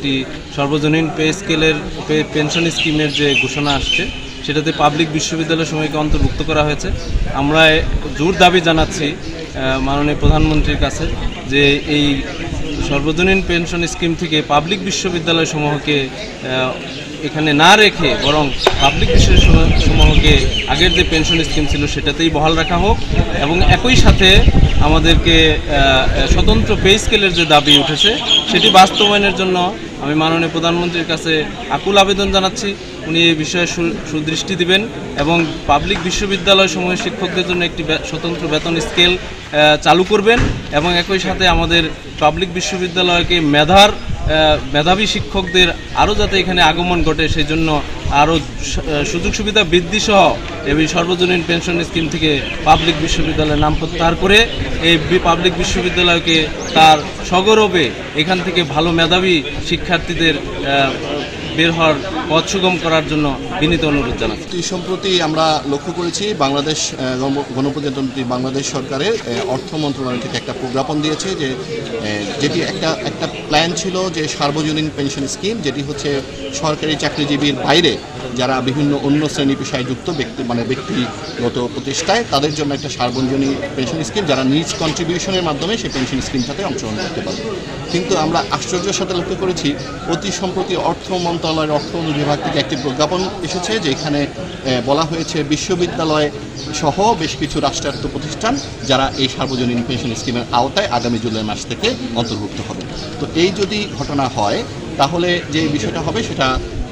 একটি সর্বজনীন পে স্কেলের পেনশন স্কিমের যে ঘোষণা আসছে সেটাতে পাবলিক বিশ্ববিদ্যালয় সমূহকে অন্তর্ভুক্ত করা হয়েছে। আমরা জোর দাবি জানাচ্ছি মাননীয় প্রধানমন্ত্রীর কাছে যে এই সর্বজনীন পেনশন স্কিম থেকে পাবলিক বিশ্ববিদ্যালয় সমূহকে এখানে না রেখে বরং পাবলিক বিশ্ববিদ্যালয়সমূহকে আগের যে পেনশন স্কিম ছিল সেটাতেই বহাল রাখা হোক এবং একই সাথে আমাদেরকে স্বতন্ত্র পে স্কেলের যে দাবি উঠেছে সেটি বাস্তবায়নের জন্য আমি মাননীয় প্রধানমন্ত্রীর কাছে আকুল আবেদন জানাচ্ছি। উনি এই বিষয়ে সুদৃষ্টি দিবেন এবং পাবলিক বিশ্ববিদ্যালয়সমূহের শিক্ষকদের জন্য একটি স্বতন্ত্র বেতন স্কেল চালু করবেন এবং একই সাথে আমাদের পাবলিক বিশ্ববিদ্যালয়কে মেধাবী শিক্ষকদের আরও যাতে এখানে আগমন ঘটে সেই জন্য আরও সুযোগ সুবিধা বৃদ্ধি সহ এই সর্বজনীন পেনশন স্কিম থেকে পাবলিক বিশ্ববিদ্যালয়ের নাম প্রত্যাহার করে এই পাবলিক বিশ্ববিদ্যালয়কে তার সগৌরবে এখান থেকে ভালো মেধাবী শিক্ষার্থীদের বের হওয়ার পথ সুগম করার জন্য বিনীত অনুরোধ জানাচ্ছি। সম্প্রতি আমরা লক্ষ্য করেছি বাংলাদেশ গণপ্রজাতন্ত্রী বাংলাদেশ সরকারের অর্থ মন্ত্রণালয় থেকে একটা প্রজ্ঞাপন দিয়েছে যেটি একটা প্ল্যান ছিল যে সার্বজনীন পেনশন স্কিম, যেটি হচ্ছে সরকারি চাকরিজীবীর বাইরে যারা বিভিন্ন অন্য শ্রেণী পেশায় যুক্ত ব্যক্তিগত প্রতিষ্ঠায় তাদের জন্য একটা সার্বজনীন পেনশন স্কিম, যারা নিজ কন্ট্রিবিউশনের মাধ্যমে সেই পেনশন স্কিমটাতে অংশগ্রহণ করতে পারবে। কিন্তু আমরা আশ্চর্যের সাথে লক্ষ্য করেছি অতি সম্প্রতি অর্থ মন্ত্রণালয়ের অর্থ বিভাগ থেকে একটি প্রজ্ঞাপন এসেছে যেখানে বলা হয়েছে বিশ্ববিদ্যালয় সহ বেশ কিছু রাষ্ট্রায়ত্ত প্রতিষ্ঠান যারা এই সার্বজনীন পেনশন স্কিমের আওতায় আগামী জুলাই মাস থেকে অন্তর্ভুক্ত হবে। তো এই যদি ঘটনা হয় তাহলে যে বিষয়টা হবে সেটা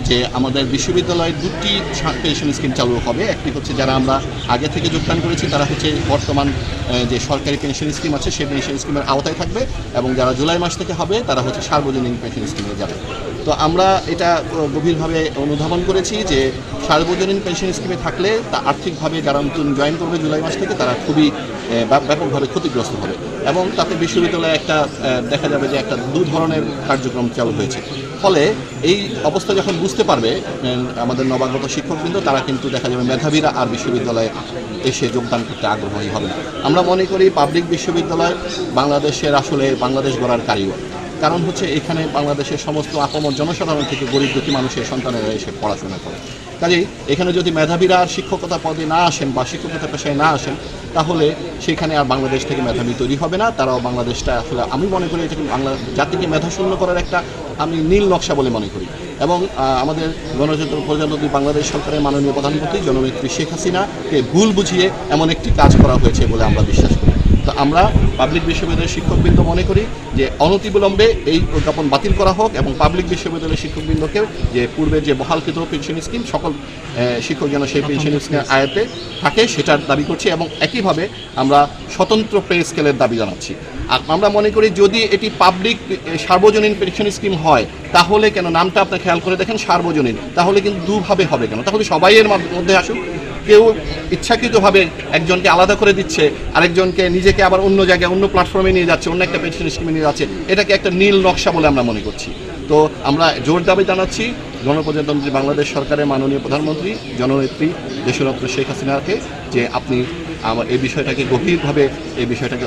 যে আমাদের বিশ্ববিদ্যালয়ের দুটি পেনশন স্কিম চালু হবে। একটি হচ্ছে যারা আমরা আগে থেকে যোগদান করেছি তারা হচ্ছে বর্তমান যে সরকারি পেনশন স্কিম আছে সেই পেনশন স্কিমের আওতায় থাকবে এবং যারা জুলাই মাস থেকে হবে তারা হচ্ছে সার্বজনীন পেনশন স্কিমে যাবে। তো আমরা এটা গভীরভাবে অনুধাবন করেছি যে সার্বজনীন পেনশন স্কিমে থাকলে তা আর্থিকভাবে যারা নতুন জয়েন করবে জুলাই মাস থেকে তারা খুবই ব্যাপকভাবে ক্ষতিগ্রস্ত হবে এবং তাতে বিশ্ববিদ্যালয়ে একটা দেখা যাবে যে একটা দু ধরনের কার্যক্রম চালু হয়েছে। ফলে এই অবস্থা যখন বুঝতে পারবে আমাদের নবাগত শিক্ষকবৃন্দ তারা কিন্তু দেখা যাবে মেধাবীরা আর বিশ্ববিদ্যালয়ে এসে যোগদান করতে আগ্রহী হবে না। আমরা মনে করি পাবলিক বিশ্ববিদ্যালয় বাংলাদেশের আসলে বাংলাদেশ গড়ার কারিগর। কারণ হচ্ছে এখানে বাংলাদেশের সমস্ত আপামর জনসাধারণ থেকে গরিব দুঃখী মানুষের সন্তানেরা এসে পড়াশোনা করে। কাজেই এখানে যদি মেধাবীরা আর শিক্ষকতা পদে না আসেন বা শিক্ষকতা পেশায় না আসেন তাহলে সেখানে আর বাংলাদেশ থেকে মেধাবী তৈরি হবে না। তারাও বাংলাদেশটা আসলে আমি মনে করি এটাকে বাংলা জাতিকে মেধাশূন্য করার একটা আমি নীল নকশা বলে মনে করি। এবং আমাদের গণপ্রজাতন্ত্রী বাংলাদেশ সরকারের মাননীয় প্রধানমন্ত্রী জননেত্রী শেখ হাসিনাকে ভুল বুঝিয়ে এমন একটি কাজ করা হয়েছে বলে আমরা বিশ্বাস করি। তো আমরা পাবলিক বিশ্ববিদ্যালয়ের শিক্ষকবৃন্দ মনে করি যে অনতিবিলম্বে এই প্রজ্ঞাপন বাতিল করা হোক এবং পাবলিক বিশ্ববিদ্যালয়ের শিক্ষকবৃন্দকেও যে পূর্বে যে বহালকৃত পেনশন স্কিম সকল শিক্ষক যেন সেই পেনশন স্কিমের আয়তে থাকে সেটার দাবি করছি এবং একইভাবে আমরা স্বতন্ত্র পে স্কেলের দাবি জানাচ্ছি। আমরা মনে করি যদি এটি পাবলিক সার্বজনীন পেনশন স্কিম হয় তাহলে কেন নামটা আপনি খেয়াল করে দেখেন সার্বজনীন, তাহলে কিন্তু দুভাবে হবে কেন? তাহলে সবাই এর মধ্যে আসুক। কেউ ইচ্ছাকৃতভাবে একজনকে আলাদা করে দিচ্ছে আরেকজনকে নিজেকে আবার অন্য জায়গায় অন্য প্ল্যাটফর্মে নিয়ে যাচ্ছে, অন্য একটা পেনশন স্কিমে নিয়ে যাচ্ছে, এটাকে একটা নীল নকশা বলে আমরা মনে করছি। তো আমরা জোর দাবি জানাচ্ছি গণপ্রজাতন্ত্রী বাংলাদেশ সরকারের মাননীয় প্রধানমন্ত্রী জননেত্রী দেশরত্ন শেখ হাসিনাকে যে আপনি এই বিষয়টাকে গভীরভাবে এই বিষয়টাকে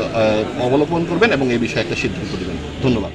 অবলোকন করবেন এবং এই বিষয়ে একটা সিদ্ধান্ত দেবেন। ধন্যবাদ।